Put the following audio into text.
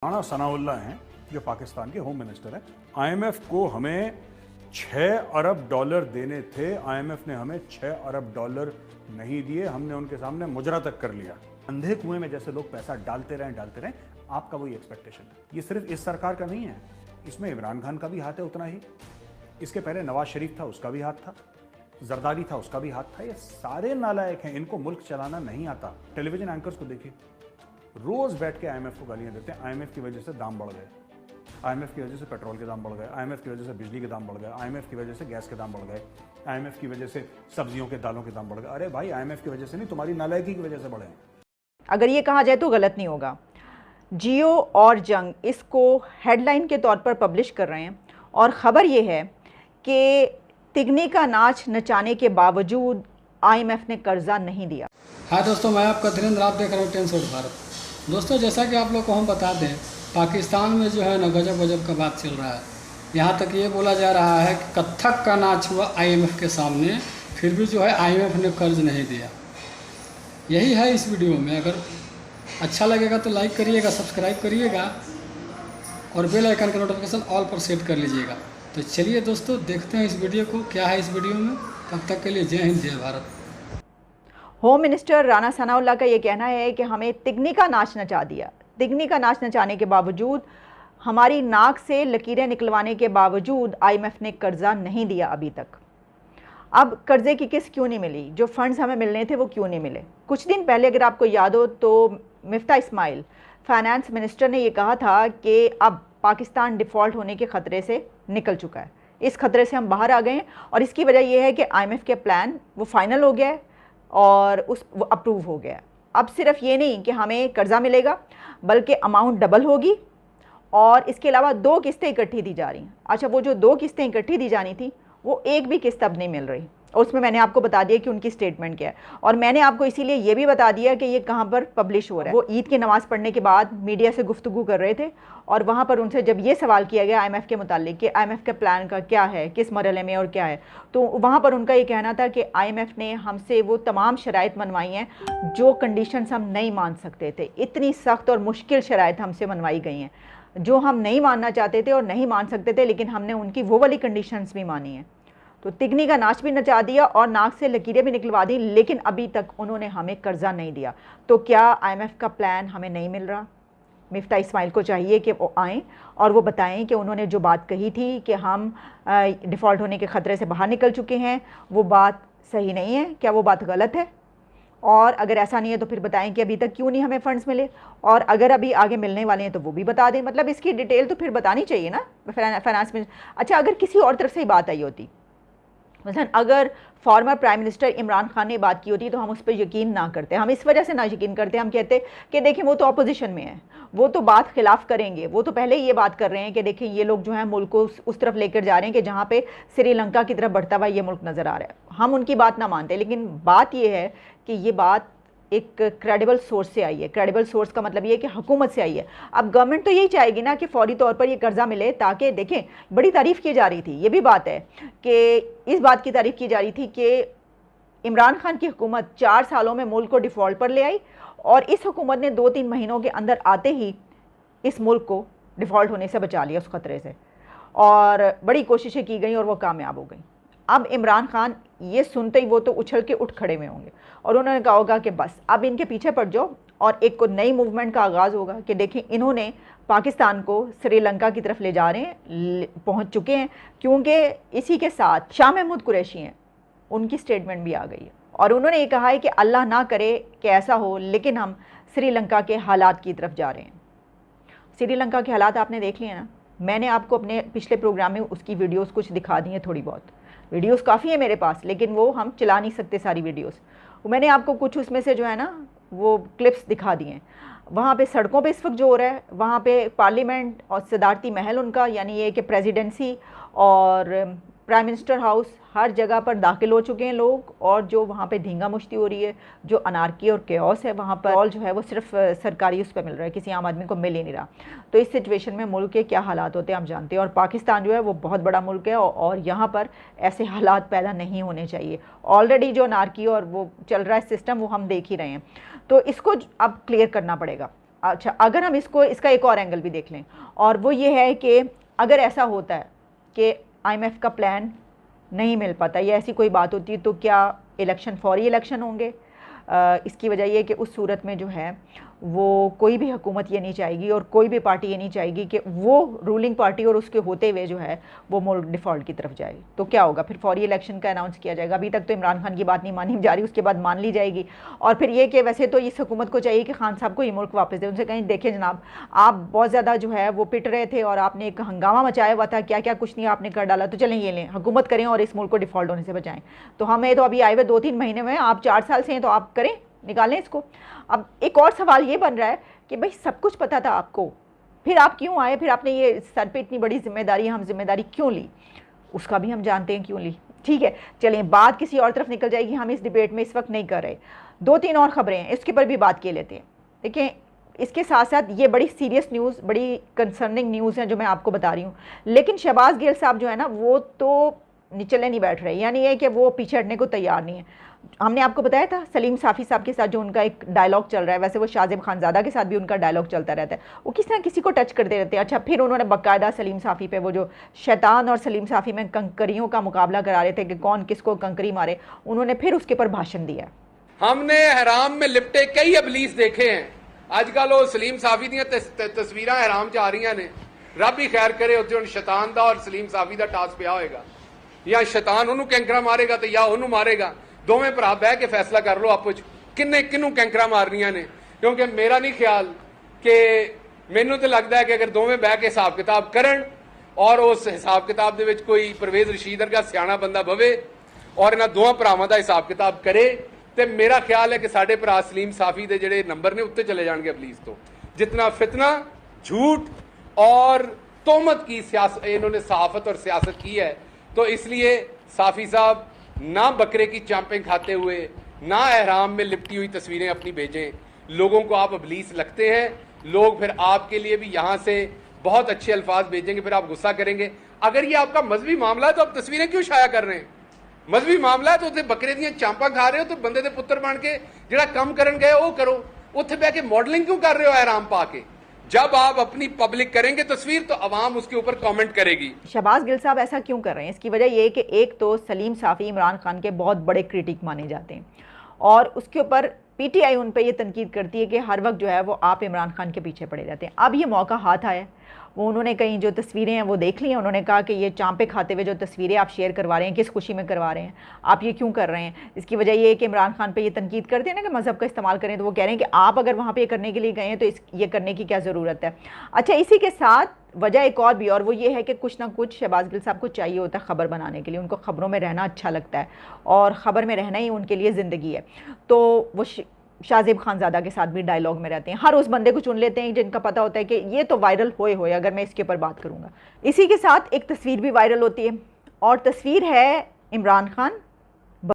राणा सनाउल्लाह हैं जो पाकिस्तान के होम मिनिस्टर हैं। आईएमएफ को हमें 6 अरब डॉलर देने थे, आईएमएफ ने हमें 6 अरब डॉलर नहीं दिए, हमने उनके सामने मुजरा तक कर लिया। अंधे कुएं में जैसे लोग पैसा डालते रहें, आपका वही एक्सपेक्टेशन है। ये सिर्फ इस सरकार का नहीं है, इसमें इमरान खान का भी हाथ है उतना ही, इसके पहले नवाज शरीफ था उसका भी हाथ था, जरदारी था उसका भी हाथ था। ये सारे नालायक हैं, इनको मुल्क चलाना नहीं आता। टेलीविजन एंकर्स को देखिए, रोज बैठ के आईएमएफ को गालियां देते हैं। आईएमएफ की वजह से दाम बढ़ गए, आईएमएफ की वजह से पेट्रोल के दाम बढ़ गए, आईएमएफ की वजह से बिजली के दाम बढ़ गए, आईएमएफ की वजह से गैस के दाम बढ़ गए, आईएमएफ की वजह से सब्जियों के दालों के दाम बढ़ गए। अरे भाई, आईएमएफ की वजह से नहीं, तुम्हारी नालायकी की वजह से बढ़े। अगर ये कहा जाए तो गलत नहीं होगा। जियो और जंग इसको हेडलाइन के तौर पर पब्लिश कर रहे हैं और ख़बर ये है कि तिगनी का नाच नचाने के बावजूद आईएमएफ ने कर्जा नहीं दिया। हाँ दोस्तों, मैं आपका धीरेन्द्र, आप देख रहे हो टेंस आउट भारत। दोस्तों, जैसा कि आप लोग को हम बता दें, पाकिस्तान में जो है ना गजब का बात चल रहा है। यहाँ तक ये बोला जा रहा है कि कत्थक का नाच हुआ आईएमएफ के सामने, फिर भी जो है आईएमएफ ने कर्ज नहीं दिया। यही है इस वीडियो में। अगर अच्छा लगेगा तो लाइक करिएगा, सब्सक्राइब करिएगा और बेल आइकन का नोटिफिकेशन ऑल पर सेट कर लीजिएगा। तो चलिए दोस्तों, देखते हैं इस वीडियो को, क्या है इस वीडियो में। तब तक के लिए जय हिंद, जय भारत। होम मिनिस्टर राणा सनाउल्लाह का ये कहना है कि हमें तिगनी का नाच नचा दिया। तिगनी का नाच नचाने के बावजूद, हमारी नाक से लकीरें निकलवाने के बावजूद आईएमएफ ने कर्जा नहीं दिया अभी तक। अब कर्जे की किस्त क्यों नहीं मिली? जो फंड्स हमें मिलने थे वो क्यों नहीं मिले? कुछ दिन पहले अगर आपको याद हो तो मिफ्ता इस्माइल फाइनेंस मिनिस्टर ने ये कहा था कि अब पाकिस्तान डिफ़ॉल्ट होने के ख़तरे से निकल चुका है, इस खतरे से हम बाहर आ गए हैं और इसकी वजह यह है कि आईएमएफ के प्लान वो फाइनल हो गया है और वो अप्रूव हो गया है। अब सिर्फ ये नहीं कि हमें कर्जा मिलेगा, बल्कि अमाउंट डबल होगी और इसके अलावा 2 किस्तें इकट्ठी दी जा रही हैं। अच्छा, वो जो 2 किस्तें इकट्ठी दी जानी थी वो एक भी किस्त अब नहीं मिल रही और उसमें मैंने आपको बता दिया कि उनकी स्टेटमेंट क्या है। और मैंने आपको इसीलिए ये भी बता दिया कि ये कहाँ पर पब्लिश हो रहा है। वो ईद की नमाज़ पढ़ने के बाद मीडिया से गुफ्तगू कर रहे थे और वहाँ पर उनसे जब ये सवाल किया गया आईएमएफ के मुतालिक कि आईएमएफ के प्लान का क्या है, किस मरहले में और क्या है, तो वहाँ पर उनका ये कहना था कि आईएमएफ ने हमसे वो तमाम शराइत मनवाई हैं जो कंडीशंस हम नहीं मान सकते थे। इतनी सख्त और मुश्किल शराइत हमसे मनवाई गई हैं जो हम नहीं मानना चाहते थे और नहीं मान सकते थे, लेकिन हमने उनकी वो वाली कंडीशंस भी मानी हैं। तो तिगनी का नाच भी नचा दिया और नाक से लकीरें भी निकलवा दी, लेकिन अभी तक उन्होंने हमें कर्जा नहीं दिया। तो क्या आईएमएफ का प्लान हमें नहीं मिल रहा? मिफ्ता इस्माइल को चाहिए कि वो आएँ और वो बताएं कि उन्होंने जो बात कही थी कि हम डिफ़ॉल्ट होने के ख़तरे से बाहर निकल चुके हैं, वो बात सही नहीं है, क्या वो बात गलत है? और अगर ऐसा नहीं है तो फिर बताएं कि अभी तक क्यों नहीं हमें फ़ंड्स मिले, और अगर अभी आगे मिलने वाले हैं तो वो भी बता दें। मतलब इसकी डिटेल तो फिर बतानी चाहिए ना फाइनेंस में। अच्छा, अगर किसी और तरफ से ही बात आई होती, मतलब अगर former prime minister Imran Khan ने बात की होती तो हम उस पर यकीन ना करते। हम इस वजह से ना यकीन करते, हम कहते कि देखें वो तो अपोजिशन में है, वो तो बात खिलाफ करेंगे, वो तो पहले ही ये बात कर रहे हैं कि देखें ये लोग जो है मुल्क को उस तरफ लेकर जा रहे हैं कि जहाँ पे श्रीलंका की तरफ बढ़ता हुआ ये मुल्क नज़र आ रहा है। हम उनकी बात ना मानते, लेकिन बात ये है कि ये बात एक क्रेडिबल सोर्स से आई है। क्रेडिबल सोर्स का मतलब ये है कि हुकूमत से आई है। अब गवर्नमेंट तो यही चाहेगी ना कि फौरी तौर पर ये कर्जा मिले, ताकि देखें बड़ी तारीफ़ की जा रही थी, ये भी बात है कि इस बात की तारीफ़ की जा रही थी कि इमरान खान की हुकूमत 4 सालों में मुल्क को डिफ़ॉल्ट पर ले आई और इस हुकूमत ने 2-3 महीनों के अंदर आते ही इस मुल्क को डिफ़ॉल्ट होने से बचा लिया उस ख़तरे से, और बड़ी कोशिशें की गई और वो कामयाब हो गई। अब इमरान खान ये सुनते ही वो तो उछल के उठ खड़े में होंगे और उन्होंने कहा होगा कि बस अब इनके पीछे पड़ जाओ और एक को नई मूवमेंट का आगाज़ होगा कि देखिए इन्होंने पाकिस्तान को श्रीलंका की तरफ ले जा रहे हैं, पहुंच चुके हैं। क्योंकि इसी के साथ शाह महमूद कुरैशी हैं, उनकी स्टेटमेंट भी आ गई है और उन्होंने ये कहा है कि अल्लाह ना करे कि ऐसा हो, लेकिन हम श्रीलंका के हालात की तरफ जा रहे हैं। श्रीलंका के हालात आपने देख लिए ना, मैंने आपको अपने पिछले प्रोग्राम में उसकी वीडियोस कुछ दिखा दी हैं, थोड़ी बहुत वीडियोस काफ़ी है मेरे पास, लेकिन वो हम चला नहीं सकते सारी वीडियोस। मैंने आपको कुछ उसमें से जो है ना वो क्लिप्स दिखा दिए हैं। वहाँ पे सड़कों पे इस वक्त जो हो रहा है, वहाँ पे पार्लियामेंट और सदारती महल उनका, यानी ये कि प्रेसिडेंसी और प्राइम मिनिस्टर हाउस, हर जगह पर दाखिल हो चुके हैं लोग, और जो वहाँ पे धींगा मुश्ती हो रही है, जो अनारकी और केओस है वहाँ पर, ऑल जो है वो सिर्फ सरकारी उस पर मिल रहा है, किसी आम आदमी को मिल ही नहीं रहा। तो इस सिचुएशन में मुल्क के क्या हालात होते हैं हम जानते हैं, और पाकिस्तान जो है वो बहुत बड़ा मुल्क है और यहाँ पर ऐसे हालात पैदा नहीं होने चाहिए। ऑलरेडी जो अनारकी और वो चल रहा है सिस्टम वो हम देख ही रहे हैं, तो इसको अब क्लियर करना पड़ेगा। अच्छा, अगर हम इसका एक और एंगल भी देख लें, और वो ये है कि अगर ऐसा होता है कि आईएमएफ का प्लान नहीं मिल पाता या ऐसी कोई बात होती है, तो क्या इलेक्शन फौरी इलेक्शन होंगे? इसकी वजह ये कि उस सूरत में जो है वो कोई भी हुकूमत ये नहीं चाहेगी और कोई भी पार्टी ये नहीं चाहेगी कि वो रूलिंग पार्टी और उसके होते हुए जो है वो मुल्क डिफ़ॉल्ट की तरफ जाए। तो क्या होगा फिर? फौरी इलेक्शन का अनाउंस किया जाएगा। अभी तक तो इमरान खान की बात नहीं मानी जा रही, उसके बाद मान ली जाएगी। और फिर ये कि वैसे तो इस हुकूमत को चाहिए कि खान साहब को ये मुल्क वापस दे। उनसे कहीं देखें जनाब, आप बहुत ज़्यादा जो है वो पिट रहे थे और आपने एक हंगामा मचाया हुआ था, क्या क्या कुछ नहीं आपने कर डाला, तो चलें ये लें, हुकूमत करें और इस मुल्क को डिफ़ॉल्ट होने से बचाएं। तो हमें तो अभी आए हुए 2-3 महीने में, आप 4 साल से हैं, तो आप करें, निकालें इसको। अब एक और सवाल ये बन रहा है कि भाई सब कुछ पता था आपको, फिर आप क्यों आए? फिर आपने ये सर पे इतनी बड़ी जिम्मेदारी, हम जिम्मेदारी क्यों ली? उसका भी हम जानते हैं क्यों ली। ठीक है, चलें, बात किसी और तरफ निकल जाएगी, हम इस डिबेट में इस वक्त नहीं कर रहे। 2-3 और खबरें हैं, इसके ऊपर भी बात किए लेते हैं। देखिए, इसके साथ साथ ये बड़ी सीरियस न्यूज़, बड़ी कंसर्निंग न्यूज़ है जो मैं आपको बता रही हूँ। लेकिन शहबाज गिल साहब जो है ना, वो तो निचले नहीं बैठ रहे, यानी ये कि वो पीछे हटने को तैयार नहीं है। हमने आपको बताया था सलीम साफ़ी साहब के साथ जो उनका एक डायलॉग चल रहा है, वैसे वो शाहजेब खानज़ादा के साथ भी उनका डायलॉग चलता रहता है, वो किसी ना किसी को टच करते रहते हैं। अच्छा, फिर उन्होंने बाकायदा सलीम साफ़ी पे वो जो शैतान और सलीम साफ़ी में कंकरियों का मुकाबला करा रहे थे कि कौन किसको कंकरी मारे, उन्होंने फिर उसके ऊपर भाषण दिया। हमने हराम में लिपटे कई अबलीस देखे हैं। आजकल वो सलीम साफ़ी दी तस्वीर हराम च आ रही ने, रब ही खैर करे उत्थे शैतान दा और सलीम साफ़ी दा टास पिया होएगा, या शैतान उन्होंने कैंकरा मारेगा तो या उन्होंने मारेगा। दोवें भरा बह के फैसला कर लो आपो किन्ने किनू कैंकरा मारनिया ने, क्योंकि मेरा नहीं ख्याल कि मैनू तो लगता है कि अगर दोवें बह के हिसाब किताब करन और उस हिसाब किताब दे विच कोई परवेज रशीद वर्गा सियाणा बंदा बवे और इन्हां दोवां भरावां दा हिसाब किताब करे, तो मेरा ख्याल है कि साडे भरा सलीम साफ़ी दे जिहड़े नंबर ने उत्ते चले जाणगे अबलीस तो। जितना फितना, झूठ और तोहमत की सियासत इन्होंने सहाफत और सियासत की है, तो इसलिए साफ़ी साहब ना बकरे की चांपें खाते हुए, ना एहराम में लिपटी हुई तस्वीरें अपनी भेजें। लोगों को आप अबलीस लगते हैं, लोग फिर आपके लिए भी यहाँ से बहुत अच्छे अल्फाज भेजेंगे, फिर आप गुस्सा करेंगे। अगर ये आपका मजहबी मामला है तो आप तस्वीरें क्यों शाया कर रहे हैं? मजहबी मामला है तो उत्थे बकरे दियां चांपा खा रहे हो, तो बंदे दे पुत्र बन के जिहड़ा कम करन गए वो करो। उत्थे बह के मॉडलिंग क्यों कर रहे हो एहराम पा के? जब आप अपनी पब्लिक करेंगे तस्वीर तो अवाम उसके ऊपर कमेंट करेगी। शहबाज गिल साहब ऐसा क्यों कर रहे हैं? इसकी वजह यह है कि एक तो सलीम साफ़ी इमरान खान के बहुत बड़े क्रिटिक माने जाते हैं और उसके ऊपर पीटीआई उन पे ये तनकीद करती है कि हर वक्त जो है वो आप इमरान खान के पीछे पड़े रहते हैं। अब ये मौका हाथ आया, वो उन्होंने कहीं जो तस्वीरें हैं वो देख ली हैं, उन्होंने कहा कि ये चांपे खाते हुए जो तस्वीरें आप शेयर करवा रहे हैं, किस खुशी में करवा रहे हैं, आप ये क्यों कर रहे हैं? इसकी वजह ये है कि इमरान खान पे ये तनकीद करते हैं ना कि मज़हब का इस्तेमाल करें, तो वो कह रहे हैं कि आप अगर वहाँ पे ये करने के लिए गए हैं तो ये करने की क्या ज़रूरत है। अच्छा, इसी के साथ वजह एक और भी, और वो ये है कि कुछ ना कुछ शहबाज गिल साहब को चाहिए होता है खबर बनाने के लिए, उनको खबरों में रहना अच्छा लगता है और ख़बर में रहना ही उनके लिए ज़िंदगी है। तो वो शाहजेब खानज़ादा के साथ भी डायलॉग में रहते हैं, हर उस बंदे को चुन लेते हैं जिनका पता होता है कि ये तो वायरल होए अगर मैं इसके ऊपर बात करूँगा। इसी के साथ एक तस्वीर भी वायरल होती है और तस्वीर है इमरान खान